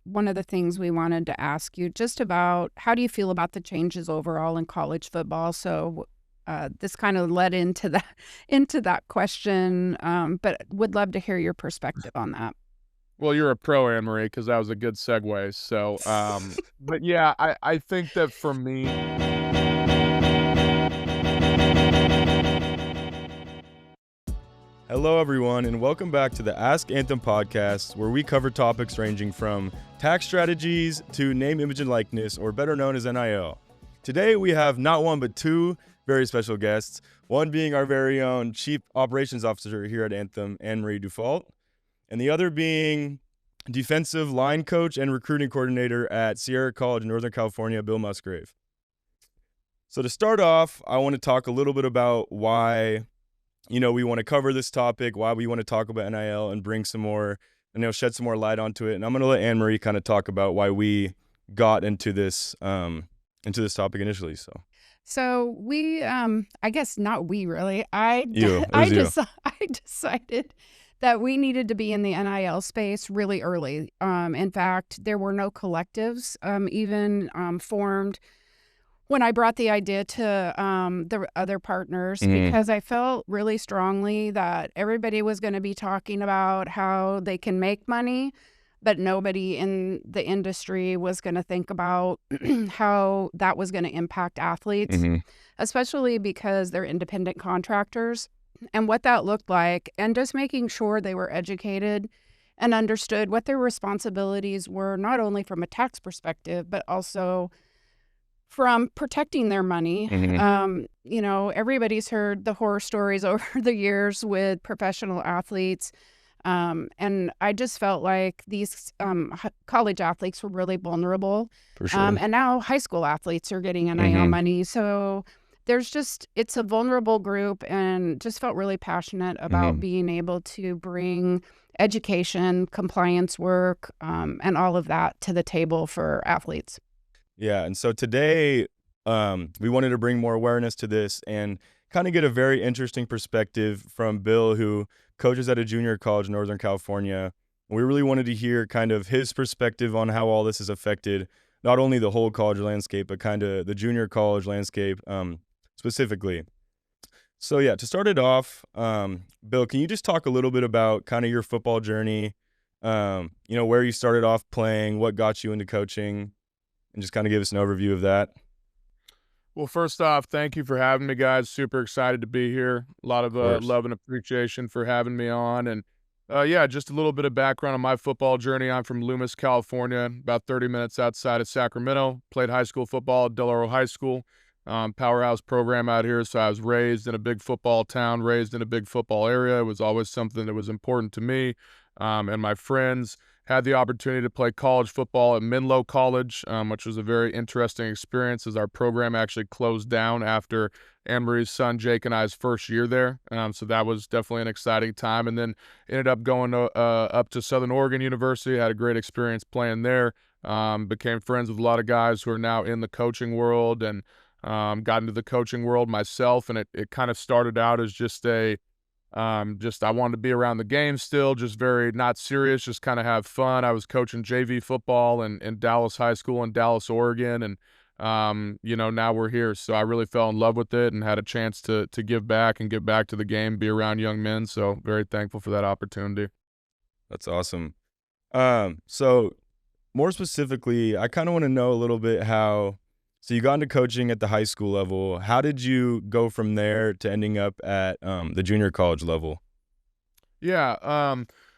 one of the things we wanted to ask you just about how do you feel about the changes overall in college football? So this kind of led into that question, but would love to hear your perspective on that. Well, you're a pro, Anne Marie, because that was a good segue. So, but yeah, I think that for me, Hello, everyone, and welcome back to the Ask Anthem podcast, where we cover topics ranging from tax strategies to name, image, and likeness, or better known as NIL. Today, we have not one but two very special guests, one being our very own Chief Operations Officer here at Anthem, Anne Marie Dufault, and the other being Defensive Line Coach and Recruiting Coordinator at Sierra College in Northern California, Bill Musgrave. So to start off, I want to talk a little bit about why we want to cover this topic, why we want to talk about NIL and bring some more, shed some more light onto it. And I'm going to let Anne Marie kind of talk about why we got into this topic initially. So we, I guess not we really. I decided that we needed to be in the NIL space really early. In fact, there were no collectives even formed when I brought the idea to the other partners, because I felt really strongly that everybody was going to be talking about how they can make money, but nobody in the industry was going to think about how that was going to impact athletes, especially because they're independent contractors and what that looked like, and just making sure they were educated and understood what their responsibilities were, not only from a tax perspective, but also from protecting their money. Everybody's heard the horror stories over the years with professional athletes. And I just felt like these college athletes were really vulnerable. For sure. And now high school athletes are getting NIL money. So it's a vulnerable group, and just felt really passionate about being able to bring education, compliance work, and all of that to the table for athletes. Yeah, and so today we wanted to bring more awareness to this and kind of get a very interesting perspective from Bill, who coaches at a junior college in Northern California. We really wanted to hear kind of his perspective on how all this has affected not only the whole college landscape, but kind of the junior college landscape specifically. So yeah, to start it off, Bill, can you just talk a little bit about kind of your football journey, where you started off playing, what got you into coaching, and just kind of give us an overview of that? well, first off, thank you for having me, guys. Super excited to be here. A lot of love and appreciation for having me on. And just a little bit of background on my football journey. I'm from Loomis, California, about 30 minutes outside of Sacramento. Played high school football at Del Oro High School, powerhouse program out here. So I was raised in a big football town, raised in a big football area. It was always something that was important to me and my friends. Had the opportunity to play college football at Menlo College, which was a very interesting experience, as our program actually closed down after Anne Marie's son Jake and I's first year there. So that was definitely an exciting time. And then ended up going up to Southern Oregon University. Had a great experience playing there. Became friends with a lot of guys who are now in the coaching world, and got into the coaching world myself. And it kind of started out as I wanted to be around the game still, just very not serious, just kind of have fun. I was coaching JV football in Dallas High School in Dallas, Oregon, and now we're here. So I really fell in love with it and had a chance to give back and get back to the game, be around young men. So very thankful for that opportunity. That's awesome. So more specifically, I kind of want to know a little bit so you got into coaching at the high school level. How did you go from there to ending up at the junior college level? Yeah,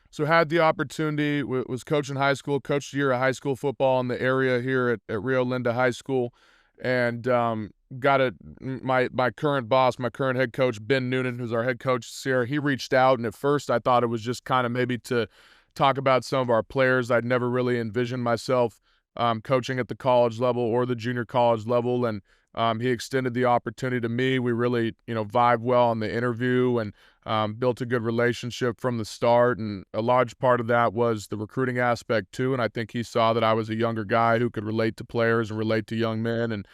so had the opportunity, was coaching high school, coached a year of high school football in the area here at Rio Linda High School, and my current boss, my current head coach, Ben Noonan, who's our head coach at Sierra, he reached out, and at first I thought it was just kind of maybe to talk about some of our players. I'd never really envisioned myself coaching at the college level or the junior college level, and he extended the opportunity to me. We really, vibed well on the interview and built a good relationship from the start, and a large part of that was the recruiting aspect too, and I think he saw that I was a younger guy who could relate to players and relate to young men, and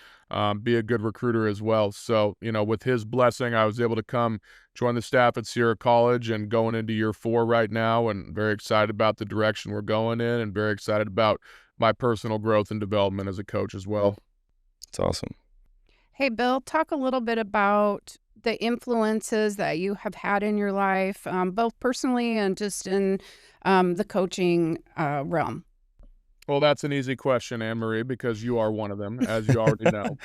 be a good recruiter as well. So, with his blessing, I was able to come join the staff at Sierra College and going into year 4 right now, and very excited about the direction we're going in, and very excited about my personal growth and development as a coach as well. It's awesome. Hey, Bill, talk a little bit about the influences that you have had in your life, both personally and just in the coaching realm. Well, that's an easy question, Anne-Marie, because you are one of them, as you already know.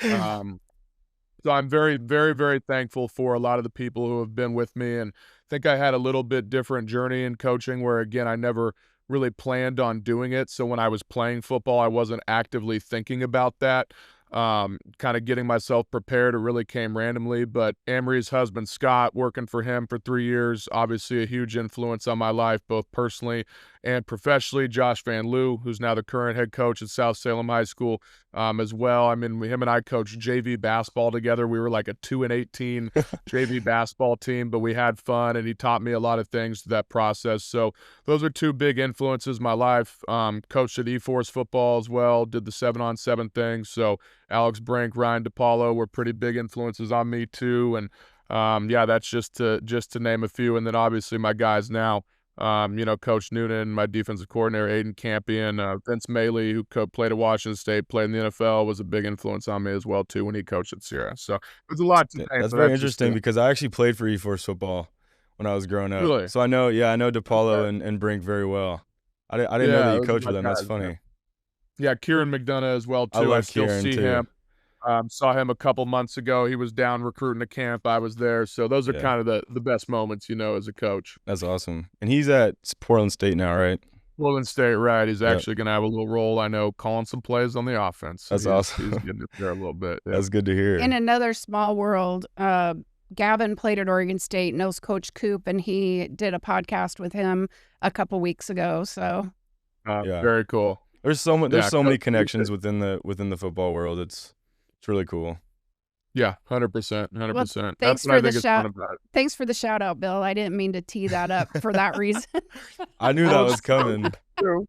So I'm very, very, very thankful for a lot of the people who have been with me, and I think I had a little bit different journey in coaching where, again, I never really planned on doing it. So when I was playing football, I wasn't actively thinking about that. Kind of getting myself prepared, it really came randomly. But Anne-Marie's husband, Scott, working for him for 3 years, obviously a huge influence on my life, both personally and professionally. Josh Van Loo, who's now the current head coach at South Salem High School, as well. I mean, him and I coached JV basketball together. We were like a 2-18 JV basketball team, but we had fun, and he taught me a lot of things through that process. So those are two big influences in my life. Coached at E-Force football as well, did the 7-on-7 thing. So Alex Brink, Ryan DePaulo were pretty big influences on me too. And yeah, that's just to name a few. And then obviously my guys now, Coach Noonan, my defensive coordinator, Aiden Campion, Vince Maley, who played at Washington State, played in the NFL, was a big influence on me as well too when he coached at Sierra. So there's a lot to name. That's very interesting because I actually played for E-Force football when I was growing up. Really? So I know DePaulo and Brink very well. I didn't know that you coached with them. That's funny. Yeah, Kieran McDonough as well too. I still see him. Saw him a couple months ago. He was down recruiting a camp. I was there. So those are kind of the best moments, as a coach. That's awesome. And he's at Portland State now, right? Portland State, right. He's actually going to have a little role, I know, calling some plays on the offense. That's awesome. He's getting there a little bit. Yeah. That's good to hear. In another small world, Gavin played at Oregon State, knows Coach Coop, and he did a podcast with him a couple weeks ago. So very cool. There's so many connections within the football world. It's really cool. Yeah, 100%, 100%. Well, thanks for the shout out, Bill. I didn't mean to tee that up for that reason. I knew that was coming. True.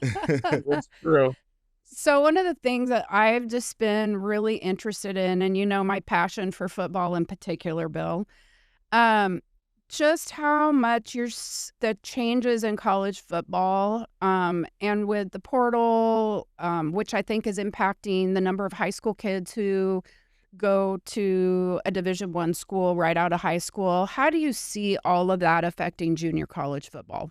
It's true. So one of the things that I've just been really interested in, and my passion for football in particular, Bill, just how much the changes in college football, and with the portal, which I think is impacting the number of high school kids who go to a Division I school right out of high school. How do you see all of that affecting junior college football?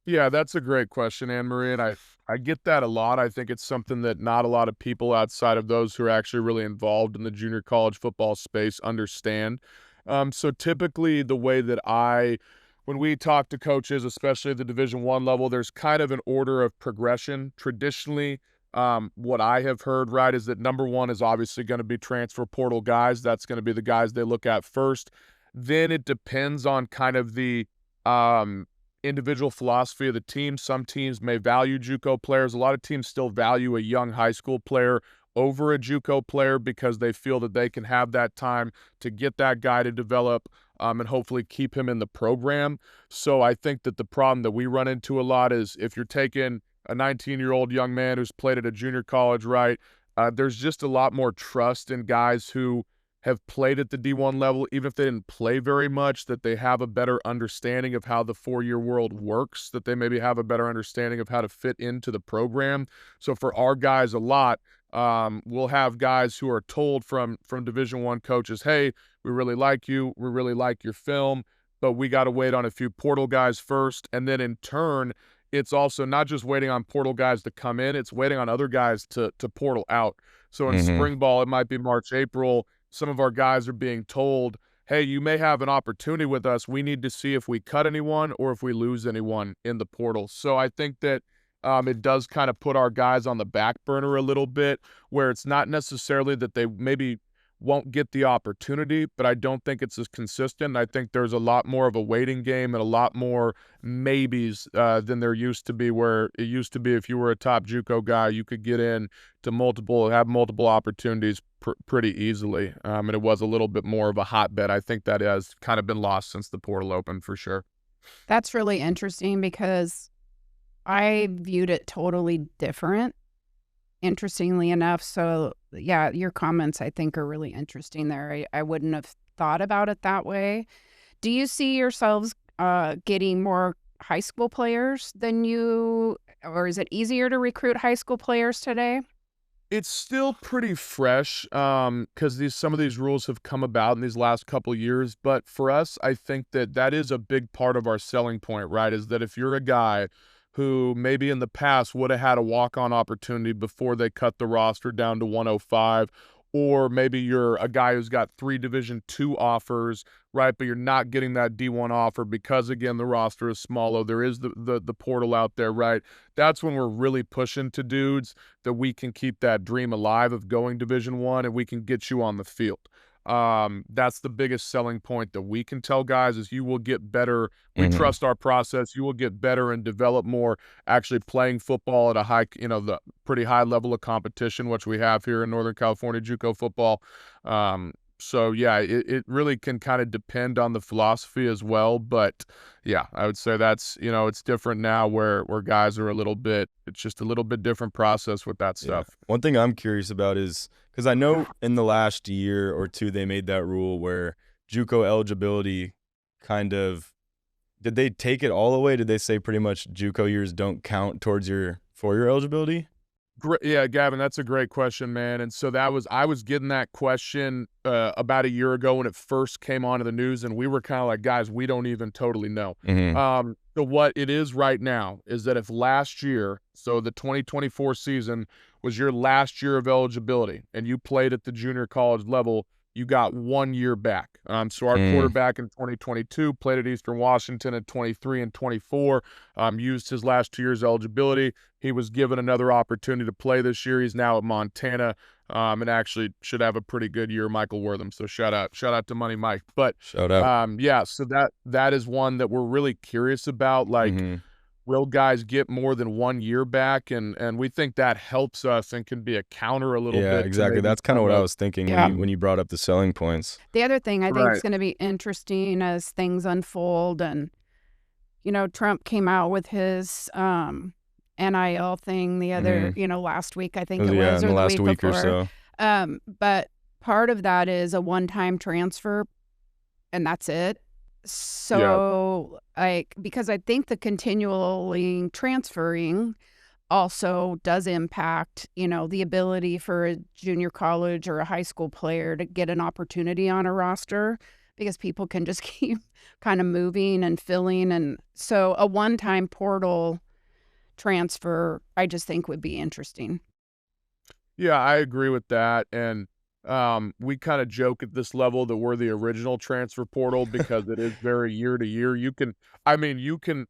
Yeah, that's a great question, Anne-Marie, and I get that a lot. I think it's something that not a lot of people outside of those who are actually really involved in the junior college football space understand. So typically the way that when we talk to coaches, especially at the Division I level, there's kind of an order of progression. Traditionally, what I have heard, right, is that number one is obviously going to be transfer portal guys. That's going to be the guys they look at first. Then it depends on kind of the individual philosophy of the team. Some teams may value JUCO players. A lot of teams still value a young high school player over a JUCO player because they feel that they can have that time to get that guy to develop and hopefully keep him in the program. So I think that the problem that we run into a lot is if you're taking a 19-year-old young man who's played at a junior college, right, there's just a lot more trust in guys who have played at the D1 level, even if they didn't play very much, that they have a better understanding of how the four-year world works, that they maybe have a better understanding of how to fit into the program. So for our guys a lot, we'll have guys who are told from Division I coaches, hey, we really like you, we really like your film, but we got to wait on a few portal guys first. And then in turn, it's also not just waiting on portal guys to come in, it's waiting on other guys to portal out. So in spring ball, it might be March, April, some of our guys are being told, hey, you may have an opportunity with us. We need to see if we cut anyone or if we lose anyone in the portal. So I think that it does kind of put our guys on the back burner a little bit, where it's not necessarily that they maybe won't get the opportunity, but I don't think it's as consistent. I think there's a lot more of a waiting game and a lot more maybes than there used to be, where it used to be if you were a top JUCO guy, you could get in to have multiple opportunities pretty easily. And it was a little bit more of a hotbed. I think that has kind of been lost since the portal opened for sure. That's really interesting because I viewed it totally different, interestingly enough. So yeah, your comments I think are really interesting there. I wouldn't have thought about it that way. Do you see yourselves getting more high school players than you or is it easier to recruit high school players today? It's still pretty fresh, because some of these rules have come about in these last couple years. But for us, I think that is a big part of our selling point, right? Is that if you're a guy who maybe in the past would have had a walk-on opportunity before they cut the roster down to 105, or maybe you're a guy who's got 3 Division II offers, right? But you're not getting that D1 offer because, again, the roster is smaller. There is the portal out there, right? That's when we're really pushing to dudes that we can keep that dream alive of going Division I, and we can get you on the field. That's the biggest selling point that we can tell guys is you will get better. We trust our process. You will get better and develop more actually playing football at a high, the pretty high level of competition, which we have here in Northern California JUCO football. So yeah, it really can kind of depend on the philosophy as well. But yeah, I would say that's, it's different now where guys are it's just a little bit different process with that stuff. Yeah. One thing I'm curious about is, because I know in the last year or two, they made that rule where JUCO eligibility did they take it all away? Did they say pretty much JUCO years don't count towards your 4-year eligibility? Yeah, Gavin, that's a great question, man. And so I was getting that question about a year ago when it first came onto the news, and we were kind of like, guys, we don't even totally know. So what it is right now is that if last year, so the 2024 season was your last year of eligibility, and you played at the junior college level, you got 1 year back. So our quarterback in 2022 played at Eastern Washington at 23 and 24, used his last 2 years eligibility. He was given another opportunity to play this year. He's now at Montana, and actually should have a pretty good year, Michael Wortham. So shout out to Money Mike. But shout out. yeah, so that is one that we're really curious about. Like, will guys get more than 1 year back? And we think that helps us and can be a counter a little bit. Yeah, exactly. That's kind of what I was thinking when you brought up the selling points. The other thing I think is going to be interesting as things unfold, and Trump came out with his NIL thing the other, last week, I think it was, in or the the last week before. or so. But part of that is a one-time transfer, and that's it. So, because I think the continually transferring also does impact, the ability for a junior college or a high school player to get an opportunity on a roster, because people can just keep kind of moving and filling. And so a one-time portal transfer, I just think would be interesting. Yeah, I agree with that. And we kind of joke at this level that we're the original transfer portal because it is very year to year. You can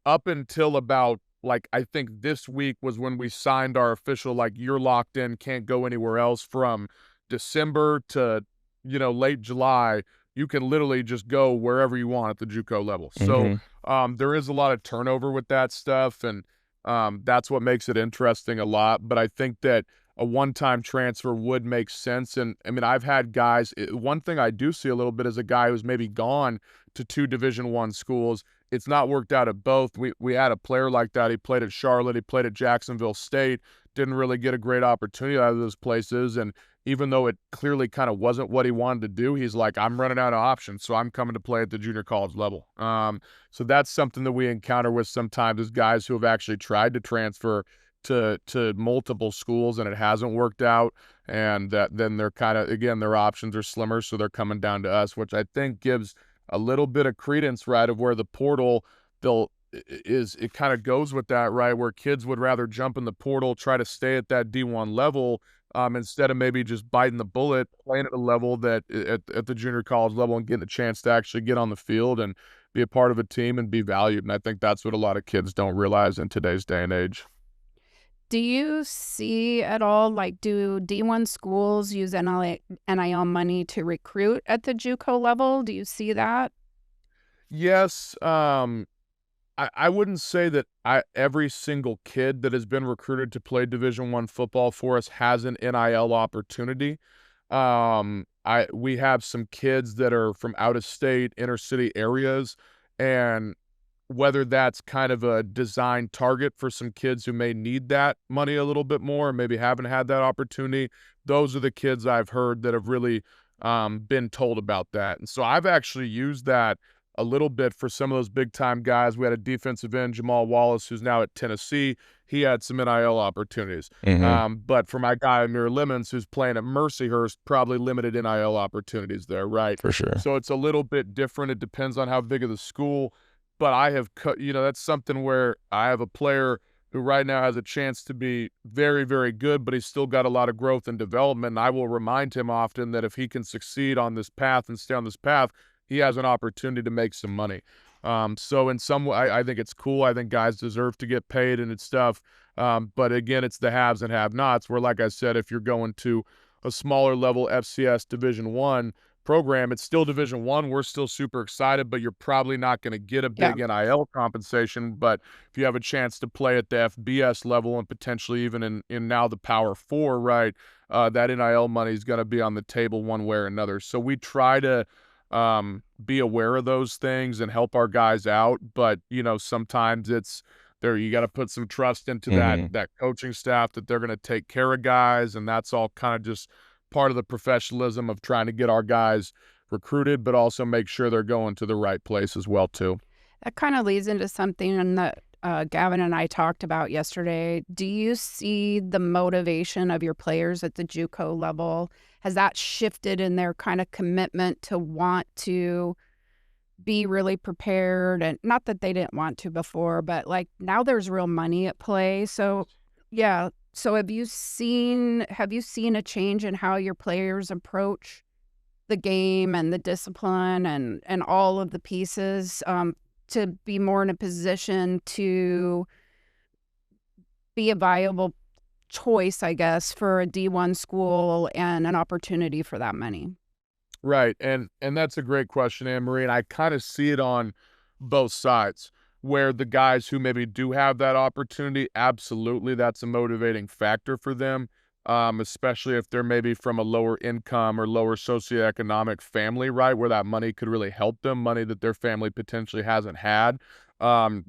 up until about, like, I think this week was when we signed our official, like, you're locked in, can't go anywhere else. From December to, late July, you can literally just go wherever you want at the JUCO level. So there is a lot of turnover with that stuff, and that's what makes it interesting a lot. But I think that a one-time transfer would make sense. And I mean, I've had guys, one thing I do see a little bit is a guy who's maybe gone to 2 Division I schools. It's not worked out at both. We had a player like that. He played at Charlotte. He played at Jacksonville State. Didn't really get a great opportunity out of those places. And even though it clearly kind of wasn't what he wanted to do, he's like, I'm running out of options, so I'm coming to play at the junior college level. So that's something that we encounter with sometimes, is guys who have actually tried to transfer to multiple schools and it hasn't worked out, and then they're kind of, again, their options are slimmer, so they're coming down to us, which I think gives a little bit of credence, right, of where the portal it kind of goes with that, right, where kids would rather jump in the portal, try to stay at that D1 level, instead of maybe just biting the bullet, playing at a level that at the junior college level and getting a chance to actually get on the field and be a part of a team and be valued. And I think that's what a lot of kids don't realize in today's day and age. Do you see at all, like, do D1 schools use NIL money to recruit at the JUCO level? Do you see that? Yes. I wouldn't say that every single kid that has been recruited to play Division I football for us has an NIL opportunity. We have some kids that are from out of state, inner city areas, and whether that's kind of a design target for some kids who may need that money a little bit more, and maybe haven't had that opportunity, those are the kids I've heard that have really been told about that. And so I've actually used that a little bit for some of those big-time guys. We had a defensive end, Jamal Wallace, who's now at Tennessee. He had some NIL opportunities. But for my guy, Amir Lemons, who's playing at Mercyhurst, probably limited NIL opportunities there, right? For sure. So it's a little bit different. It depends on how big of the school. But I have, that's something where I have a player who right now has a chance to be very, very good, but he's still got a lot of growth and development. And I will remind him often that if he can succeed on this path and stay on this path, he has an opportunity to make some money. So in some way, I think it's cool. I think guys deserve to get paid and it's stuff. But again, it's the haves and have-nots where, like I said, if you're going to a smaller level FCS Division I program, it's still Division I. We're still super excited, but you're probably not going to get a big NIL compensation. But if you have a chance to play at the FBS level and potentially even in now the Power 4, right, that NIL money is going to be on the table one way or another. So we try to be aware of those things and help our guys out. But, sometimes it's there. You got to put some trust into that coaching staff that they're going to take care of guys. And that's all kind of just part of the professionalism of trying to get our guys recruited, but also make sure they're going to the right place as well, too. That kind of leads into something that Gavin and I talked about yesterday. Do you see the motivation of your players at the JUCO level? Has that shifted in their kind of commitment to want to be really prepared? And not that they didn't want to before, but like now there's real money at play. So yeah. So have you seen a change in how your players approach the game and the discipline and all of the pieces to be more in a position to be a viable choice, I guess, for a D1 school and an opportunity for that money? Right. And that's a great question, Anne-Marie. And I kind of see it on both sides, where the guys who maybe do have that opportunity, absolutely, that's a motivating factor for them, especially if they're maybe from a lower income or lower socioeconomic family, right, where that money could really help them, money that their family potentially hasn't had.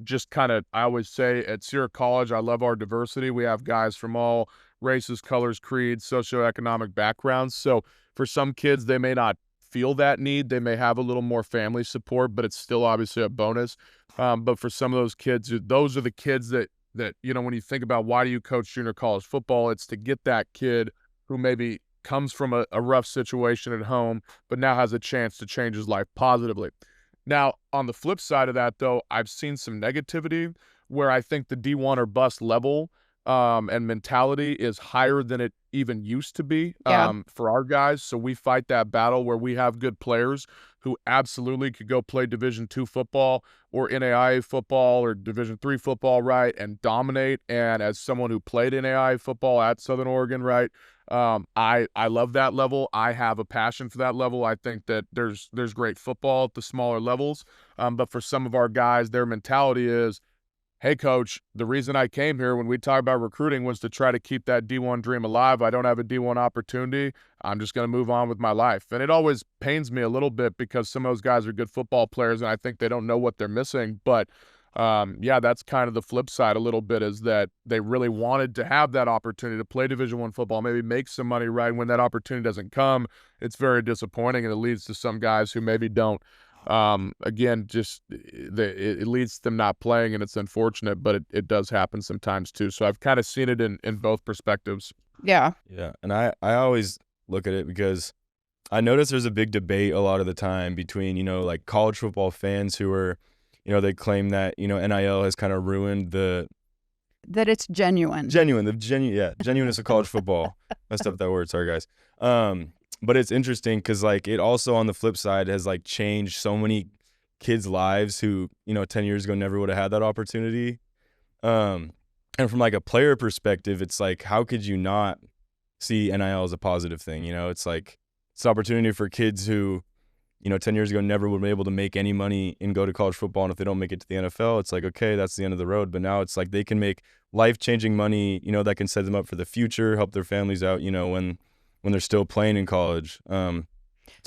Just kind of, I always say at Sierra College, I love our diversity. We have guys from all races, colors, creeds, socioeconomic backgrounds. So for some kids, they may not feel that need. They may have a little more family support, but it's still obviously a bonus. But for some of those kids, those are the kids that when you think about why do you coach junior college football, it's to get that kid who maybe comes from a rough situation at home, but now has a chance to change his life positively. Now, on the flip side of that, though, I've seen some negativity where I think the D1 or bust level and mentality is higher than it even used to be for our guys. So we fight that battle where we have good players who absolutely could go play Division II football or NAIA football or Division III football, right, and dominate. And as someone who played NAIA football at Southern Oregon, right, I love that level. I have a passion for that level. I think that there's great football at the smaller levels. But for some of our guys, their mentality is, hey, coach, the reason I came here when we talked about recruiting was to try to keep that D1 dream alive. I don't have a D1 opportunity. I'm just going to move on with my life. And it always pains me a little bit because some of those guys are good football players and I think they don't know what they're missing. But that's kind of the flip side a little bit, is that they really wanted to have that opportunity to play Division I football, maybe make some money, right? When that opportunity doesn't come, it's very disappointing, and it leads to some guys who maybe don't. Again, just it leads to them not playing, and it's unfortunate, but it does happen sometimes too. So I've kind of seen it in both perspectives. Yeah. Yeah. And I always look at it because I notice there's a big debate a lot of the time between, like college football fans who are, they claim that, NIL has kind of ruined that it's genuine. Genuineness of college football. Messed up that word. Sorry, guys. But it's interesting because, like, it also on the flip side has, like, changed so many kids' lives who, 10 years ago never would have had that opportunity. And from, like, a player perspective, it's like, how could you not see NIL as a positive thing? It's like, it's an opportunity for kids who, 10 years ago never would be able to make any money and go to college football. And if they don't make it to the NFL, it's like, okay, that's the end of the road. But now it's like they can make life-changing money, that can set them up for the future, help their families out, when they're still playing in college. So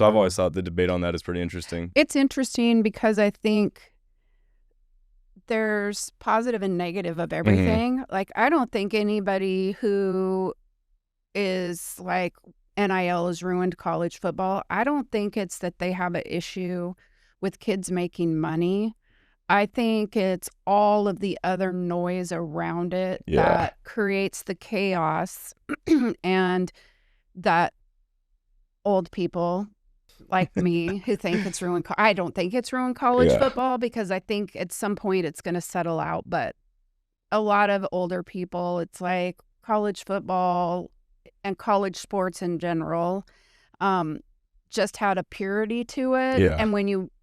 I've always thought the debate on that is pretty interesting. It's interesting because I think there's positive and negative of everything. Like, I don't think anybody who is like NIL has ruined college football, I don't think it's that they have an issue with kids making money. I think it's all of the other noise around it that creates the chaos and that old people like me who think it's ruined. I don't think it's ruined college football, because I think at some point it's going to settle out. But a lot of older people, it's like college football and college sports in general just had a purity to it. And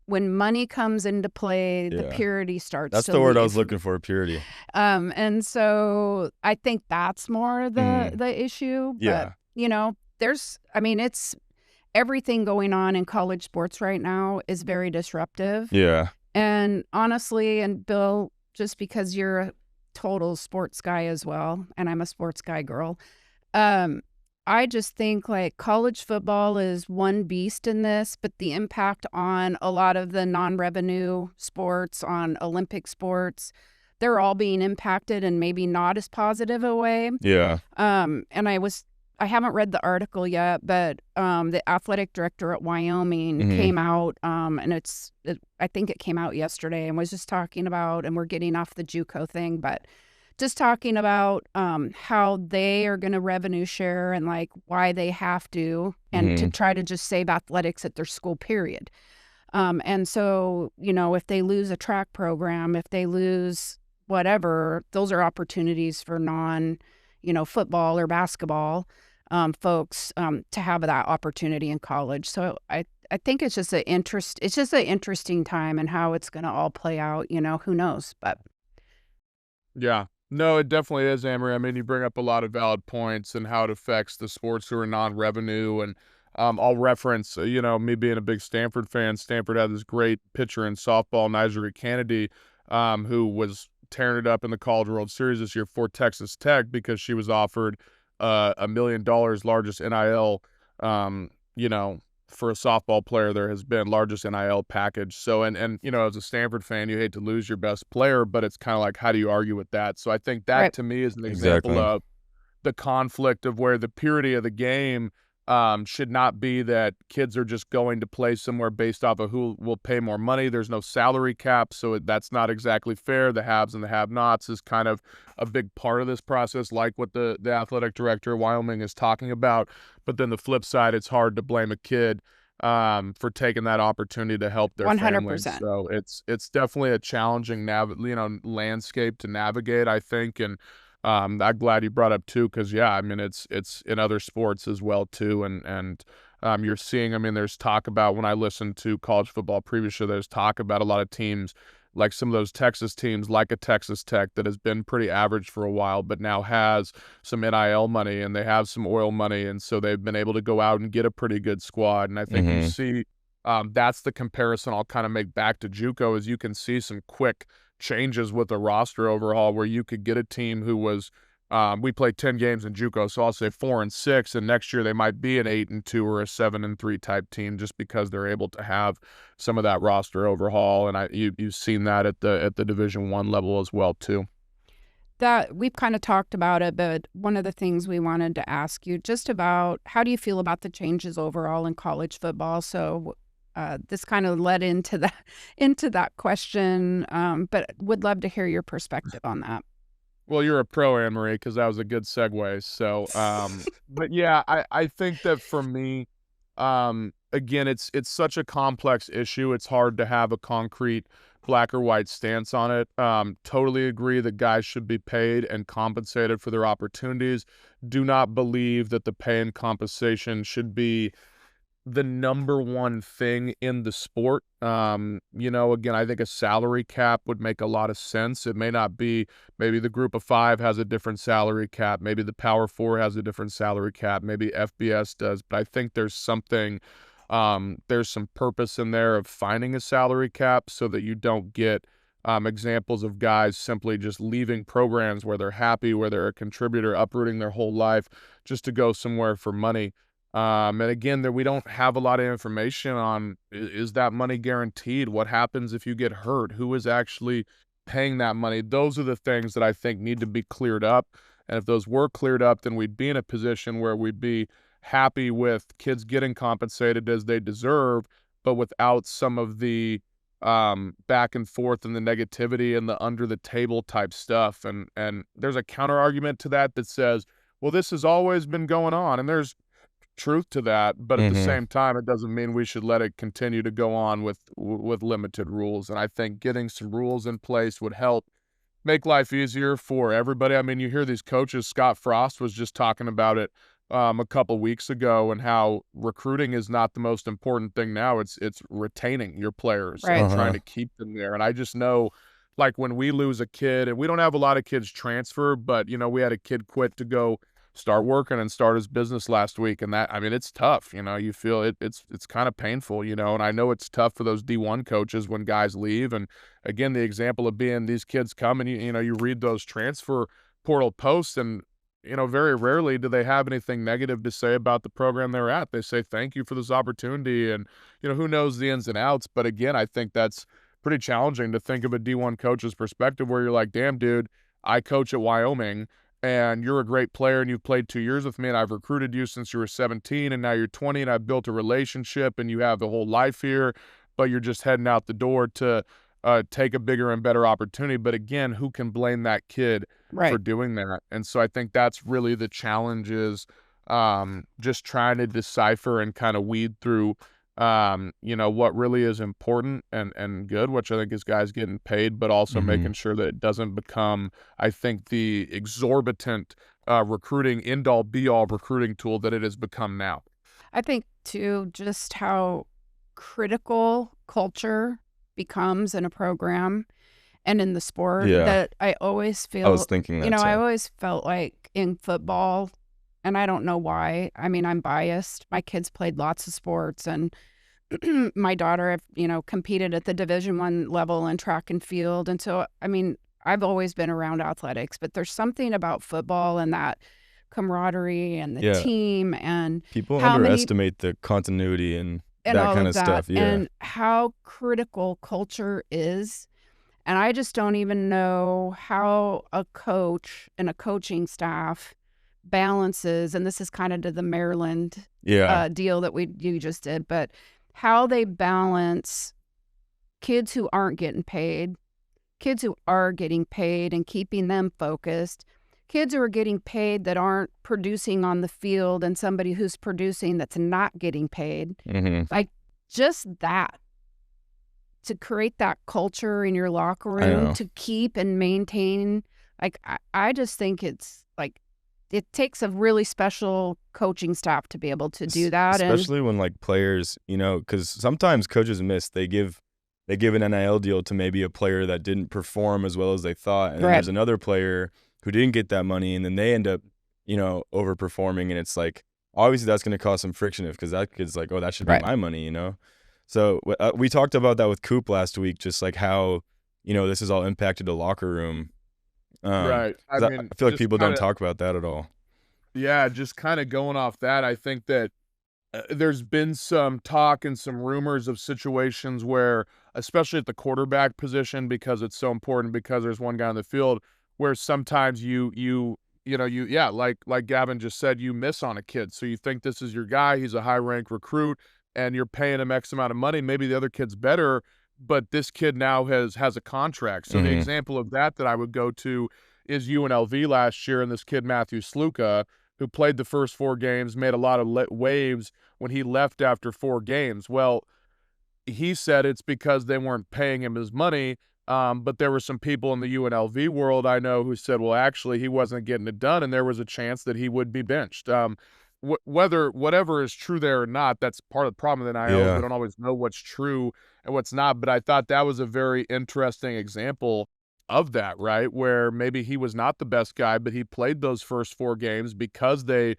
when money comes into play, the purity starts That's to the word leave. I was looking for, purity. And so I think that's more the issue. But, you know, it's everything going on in college sports right now is very disruptive. And honestly, and Bill, just because you're a total sports guy as well, and I'm a sports guy girl, I just think like college football is one beast in this, but the impact on a lot of the non-revenue sports, on Olympic sports, they're all being impacted in maybe not as positive a way. And I haven't read the article yet, but the athletic director at Wyoming came out, and I think it came out yesterday, and was just talking about, and we're getting off the JUCO thing, but just talking about how they are going to revenue share and like why they have to, and to try to just save athletics at their school, period. And so, you know, if they lose a track program, if they lose whatever, those are opportunities for football or basketball folks to have that opportunity in college. So I think it's just an interesting time, and how it's going to all play out, you know, who knows, but. Yeah. No, it definitely is, Amory. I mean, you bring up a lot of valid points and how it affects the sports who are non-revenue. And I'll reference, me being a big Stanford fan. Stanford had this great pitcher in softball, Nigel Kennedy, who was tearing it up in the College World Series this year for Texas Tech because she was offered $1 million, largest NIL, for a softball player there has been, largest NIL package. So, and as a Stanford fan, you hate to lose your best player, but it's kind of like, how do you argue with that? So I think that to me is an example of the conflict of where the purity of the game should not be that kids are just going to play somewhere based off of who will pay more money. There's no salary cap, so that's not exactly fair. The haves and the have-nots is kind of a big part of this process, like what the athletic director of Wyoming is talking about. But then the flip side, it's hard to blame a kid for taking that opportunity to help their 100%. Family. So it's definitely a challenging landscape to navigate, I think. And I'm glad you brought up too, because it's in other sports as well too, and you're seeing. I mean, there's talk about, when I listen to college football previously, there's talk about a lot of teams, like some of those Texas teams, like a Texas Tech that has been pretty average for a while, but now has some NIL money and they have some oil money, and so they've been able to go out and get a pretty good squad. And I think you see that's the comparison I'll kind of make back to JUCO, is you can see some quick changes with a roster overhaul where you could get a team who was we played 10 games in JUCO, so I'll say 4-6, and next year they might be an 8-2 or a 7-3 type team, just because they're able to have some of that roster overhaul. And you've seen that at the Division I level as well too. That we've kind of talked about it, but one of the things we wanted to ask you just about, how do you feel about the changes overall in college football? So this kind of led into that question, but would love to hear your perspective on that. Well, you're a pro, Anne-Marie, because that was a good segue. So, but yeah, I think that for me, again, it's such a complex issue. It's hard to have a concrete black or white stance on it. Totally agree that guys should be paid and compensated for their opportunities. Do not believe that the pay and compensation should be the number one thing in the sport. Again, I think a salary cap would make a lot of sense. It may not be, maybe the group of 5 has a different salary cap. Maybe the Power 4 has a different salary cap. Maybe FBS does. But I think there's some purpose in there of finding a salary cap so that you don't get examples of guys simply just leaving programs where they're happy, where they're a contributor, uprooting their whole life just to go somewhere for money. And again, we don't have a lot of information on, is that money guaranteed? What happens if you get hurt? Who is actually paying that money? Those are the things that I think need to be cleared up. And if those were cleared up, then we'd be in a position where we'd be happy with kids getting compensated as they deserve, but without some of the back and forth and the negativity and the under the table type stuff. And there's a counter argument to that says, well, this has always been going on, and there's truth to that, but at the same time, it doesn't mean we should let it continue to go on with limited rules. And I think getting some rules in place would help make life easier for everybody. I mean, you hear these coaches. Scott Frost was just talking about it a couple weeks ago, and how recruiting is not the most important thing now. It's retaining your players and trying to keep them there. And I just know, like, when we lose a kid, and we don't have a lot of kids transfer, but we had a kid quit to go start working and start his business last week, and that, I mean, it's tough. You feel it's kind of painful, and I know it's tough for those D1 coaches when guys leave. And again, the example of being these kids come, and you read those transfer portal posts, and very rarely do they have anything negative to say about the program they're at. They say thank you for this opportunity, and who knows the ins and outs. But again, I think that's pretty challenging to think of a D1 coach's perspective, where you're like, damn, dude, I coach at Wyoming, and you're a great player, and you've played 2 years with me, and I've recruited you since you were 17, and now you're 20, and I've built a relationship, and you have the whole life here, but you're just heading out the door to take a bigger and better opportunity. But again, who can blame that kid for doing that? And so I think that's really the challenge, is just trying to decipher and kind of weed through what really is important and good, which I think is guys getting paid, but also making sure that it doesn't become, I think, the exorbitant recruiting, end-all be-all recruiting tool that it has become now. I think too, just how critical culture becomes in a program and in the sport, that I always feel, I was thinking that I always felt like in football, and I don't know why. I mean, I'm biased. My kids played lots of sports, and my daughter, competed at the Division I level in track and field. And so, I mean, I've always been around athletics, but there's something about football and that camaraderie and the team, and people underestimate the continuity and that all kind of of stuff. and how critical culture is. And I just don't even know how a coach and a coaching staff balances, and this is kind of to the Maryland deal that you just did, but how they balance kids who aren't getting paid, kids who are getting paid and keeping them focused, kids who are getting paid that aren't producing on the field, and somebody who's producing that's not getting paid. Like, just that, to create that culture in your locker room, to keep and maintain. Like, I just think it's like, it takes a really special coaching staff to be able to do that. Especially when, like, players, because sometimes coaches miss. They give an NIL deal to maybe a player that didn't perform as well as they thought. And then there's another player who didn't get that money, and then they end up, overperforming. And it's like, obviously that's going to cause some friction, because that kid's like, oh, that should be my money, So we talked about that with Coop last week, just like how, this has all impacted the locker room. I feel like people don't talk about that at all. Yeah, just kind of going off that, I think that there's been some talk and some rumors of situations where, especially at the quarterback position, because it's so important, because there's one guy on the field, where sometimes like Gavin just said, you miss on a kid. So you think this is your guy, he's a high-ranked recruit, and you're paying him X amount of money. Maybe the other kid's better, but this kid now has a contract. So the example of that I would go to is UNLV last year, and this kid, Matthew Sluka, who played the first 4 games, made a lot of waves when he left after 4 games. Well, he said it's because they weren't paying him his money, but there were some people in the UNLV world I know who said, well, actually, he wasn't getting it done, and there was a chance that he would be benched. Whatever is true there or not, that's part of the problem with NIL. We don't always know what's true and what's not, but I thought that was a very interesting example of that, right? Where maybe he was not the best guy, but he played those first 4 games because they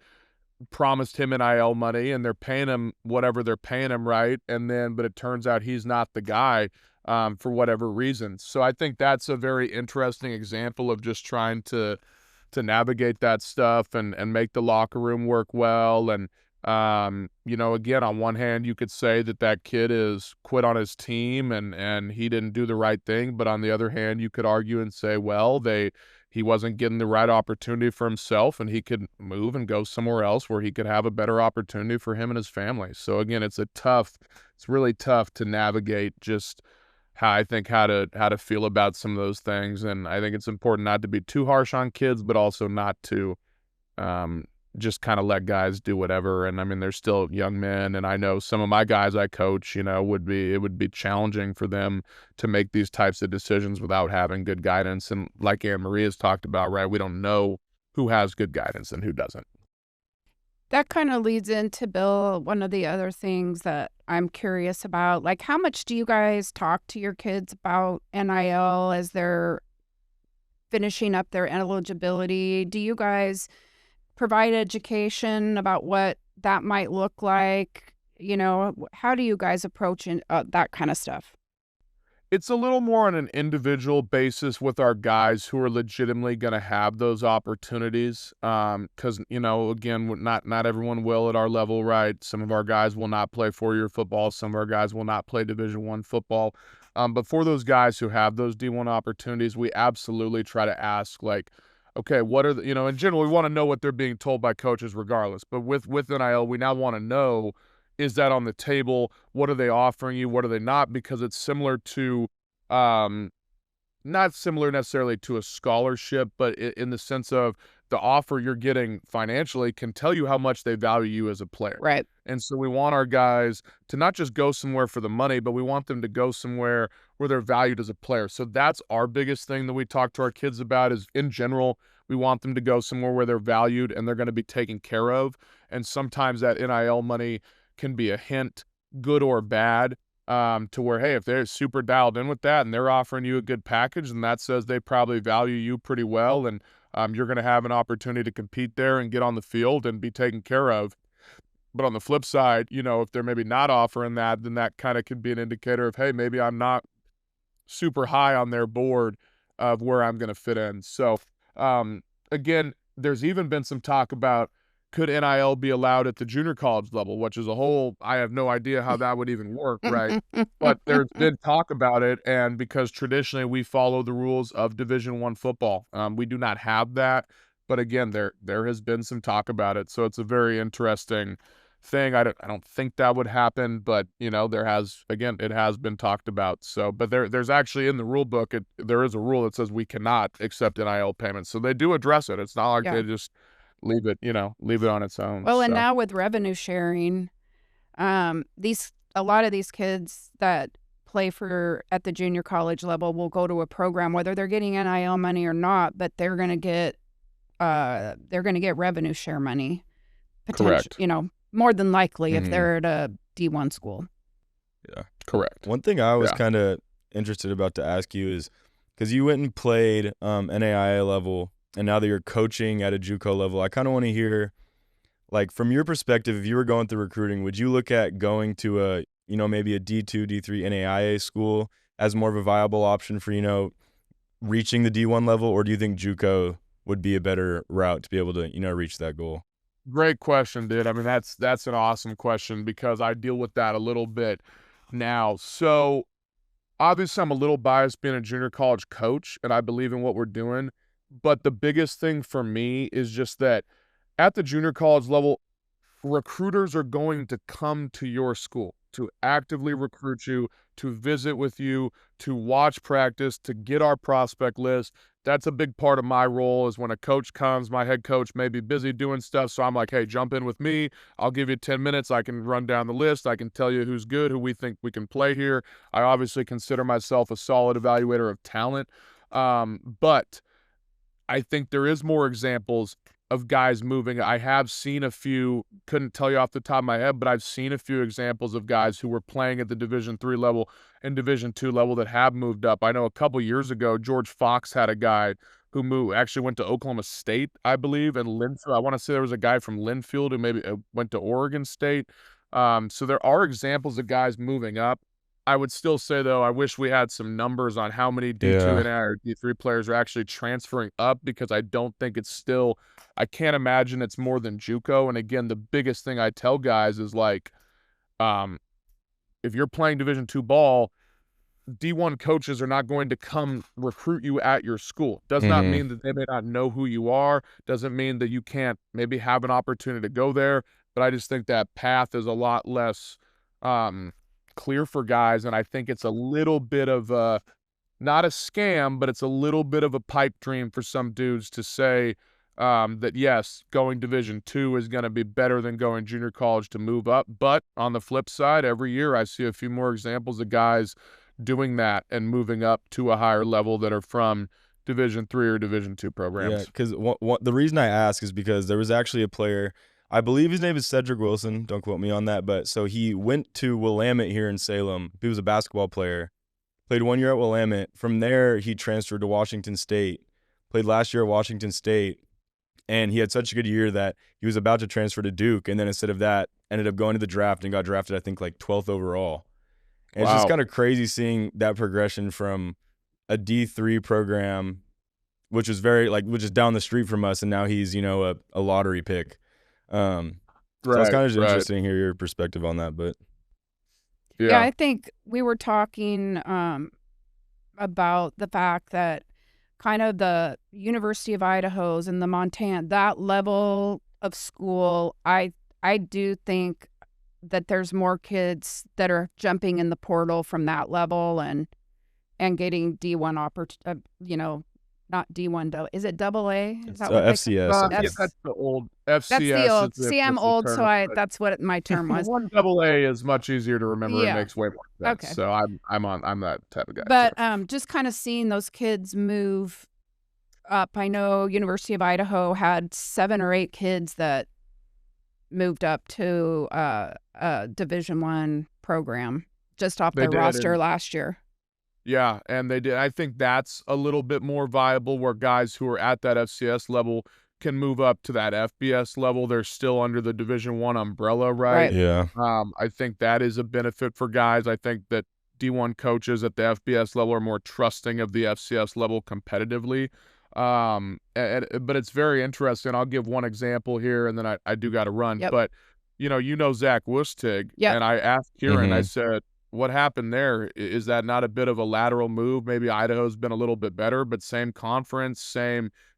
promised him NIL money, and they're paying him whatever they're paying him, right? But it turns out he's not the guy for whatever reason. So I think that's a very interesting example of just trying to navigate that stuff and make the locker room work well. And, again, on one hand, you could say that kid is quit on his team and he didn't do the right thing. But on the other hand, you could argue and say, well, he wasn't getting the right opportunity for himself, and he could move and go somewhere else where he could have a better opportunity for him and his family. So again, it's a tough it's really tough to navigate just how to feel about some of those things. And I think it's important not to be too harsh on kids, but also not to just kind of let guys do whatever. And I mean, they're still young men, and I know some of my guys I coach, it would be challenging for them to make these types of decisions without having good guidance. And like Anne Marie has talked about, right, we don't know who has good guidance and who doesn't. That kind of leads into, Bill, one of the other things that I'm curious about. Like, how much do you guys talk to your kids about NIL as they're finishing up their eligibility? Do you guys provide education about what that might look like? How do you guys approach that kind of stuff? It's a little more on an individual basis with our guys who are legitimately going to have those opportunities. Because, again, not everyone will at our level, right? Some of our guys will not play 4-year football. Some of our guys will not play Division I football. But for those guys who have those D1 opportunities, we absolutely try to ask, like, okay, what are in general, we want to know what they're being told by coaches regardless. But with NIL, we now want to know, is that on the table? What are they offering you? What are they not? Because it's similar to, not similar necessarily to a scholarship, but in the sense of the offer you're getting financially can tell you how much they value you as a player. Right. And so we want our guys to not just go somewhere for the money, but we want them to go somewhere where they're valued as a player. So that's our biggest thing that we talk to our kids about is, in general, we want them to go somewhere where they're valued and they're going to be taken care of. And sometimes that NIL money can be a hint, good or bad, to where, hey, if they're super dialed in with that and they're offering you a good package, and that says they probably value you pretty well, and you're going to have an opportunity to compete there and get on the field and be taken care of. But on the flip side, if they're maybe not offering that, then that kind of could be an indicator of, hey, maybe I'm not super high on their board of where I'm going to fit in. So, again, there's even been some talk about, could NIL be allowed at the junior college level, which is I have no idea how that would even work, right? But there's been talk about it, and because traditionally we follow the rules of Division I football, we do not have that. But again, there has been some talk about it, so it's a very interesting thing. I don't think that would happen, but it has been talked about. So, but there's actually in the rule book, there is a rule that says we cannot accept NIL payments. So they do address it. It's not like they just leave it on its own. Well, and now with revenue sharing, a lot of these kids that play at the junior college level will go to a program, whether they're getting NIL money or not, but they're going to get revenue share money. Correct. More than likely if they're at a D1 school. Yeah. Correct. One thing I was kind of interested about to ask you is, because you went and played NAIA level, and now that you're coaching at a JUCO level, I kind of want to hear, like, from your perspective, if you were going through recruiting, would you look at going to maybe a D2, D3 NAIA school as more of a viable option for, reaching the D1 level, or do you think JUCO would be a better route to be able to, reach that goal? Great question, dude. I mean, that's an awesome question because I deal with that a little bit now. So obviously I'm a little biased being a junior college coach, and I believe in what we're doing. But the biggest thing for me is just that at the junior college level, recruiters are going to come to your school to actively recruit you, to visit with you, to watch practice, to get our prospect list. That's a big part of my role is when a coach comes, my head coach may be busy doing stuff. So I'm like, hey, jump in with me. I'll give you 10 minutes. I can run down the list. I can tell you who's good, who we think we can play here. I obviously consider myself a solid evaluator of talent. But I think there is more examples of guys moving. I have seen a few, couldn't tell you off the top of my head, but I've seen a few examples of guys who were playing at the Division III level and Division II level that have moved up. I know a couple years ago, George Fox had a guy who actually went to Oklahoma State, I believe, and Linfield. I want to say there was a guy from Linfield who maybe went to Oregon State. So there are examples of guys moving up. I would still say, though, I wish we had some numbers on how many D2 and or D3 players are actually transferring up, because I don't think it's still – I can't imagine it's more than JUCO. And, again, the biggest thing I tell guys is, like, if you're playing Division II ball, D1 coaches are not going to come recruit you at your school. Does not mean that they may not know who you are. Doesn't mean that you can't maybe have an opportunity to go there. But I just think that path is a lot less clear for guys, and I think it's a little bit of a, not a scam, but it's a little bit of a pipe dream for some dudes to say that, yes, going Division II is going to be better than going junior college to move up. But on the flip side, every year I see a few more examples of guys doing that and moving up to a higher level that are from Division III or Division II programs. Yeah, because the reason I ask is because there was actually a player, I believe his name is Cedric Wilson, don't quote me on that, but so he went to Willamette here in Salem. He was a basketball player, played 1 year at Willamette. From there, he transferred to Washington State, played last year at Washington State, and he had such a good year that he was about to transfer to Duke, and then instead of that, ended up going to the draft and got drafted, I think, like 12th overall. And It's just kind of crazy seeing that progression from a D3 program, which is which is down the street from us, and now he's, a lottery pick. So it's kind of just interesting to hear your perspective on that. But yeah, I think we were talking about the fact that kind of the University of Idaho's and the Montana, that level of school, I do think that there's more kids that are jumping in the portal from that level and getting D1 not D1 though. Is it AA? Is that what FCS. That's the old FCS. That's the old. See, I'm old, so that's what my term was. One AA is much easier to remember. Yeah. It makes way more sense. Okay. So I'm that type of guy. But just kind of seeing those kids move up. I know University of Idaho had 7 or 8 kids that moved up to a Division I program just off their roster last year. Yeah, and they did. I think that's a little bit more viable where guys who are at that FCS level can move up to that FBS level. They're still under the Division I umbrella, right? Yeah. I think that is a benefit for guys. I think that D1 coaches at the FBS level are more trusting of the FCS level competitively. But it's very interesting. I'll give one example here, and then I do got to run. Yep. But, Zach Wustig, Yep. and I asked Kieran, I said, what happened there? Is that not a bit of a lateral move? Maybe Idaho's been a little bit better, but same conference,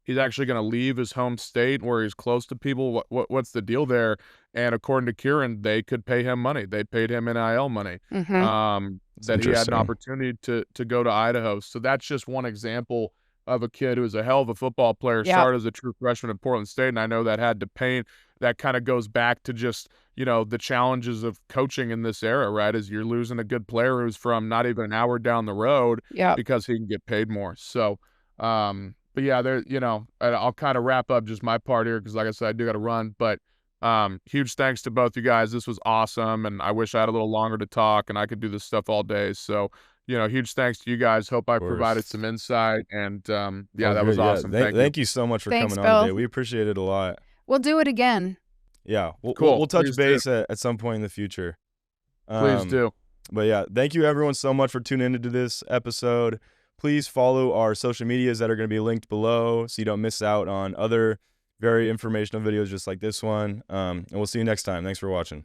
he's actually going to leave his home state where he's close to people. What's the deal there? And according to Kieran, they could pay him money. They paid him NIL money. That he had an opportunity to go to Idaho. So that's just one example of a kid who is a hell of a football player, started as a true freshman at Portland State, and I know that had to pain. That kind of goes back to just, the challenges of coaching in this era, right? As you're losing a good player who's from not even an hour down the road because he can get paid more. So, but yeah, I'll kind of wrap up just my part here because, like I said, I do got to run. But huge thanks to both you guys. This was awesome, and I wish I had a little longer to talk and I could do this stuff all day. So, huge thanks to you guys. Hope I provided some insight. And that was awesome. Thank you so much for coming on today. We appreciate it a lot. We'll do it again. Yeah, cool. We'll touch base at some point in the future. Please do. But yeah, thank you everyone so much for tuning into this episode. Please follow our social medias that are going to be linked below so you don't miss out on other very informational videos just like this one. And we'll see you next time. Thanks for watching.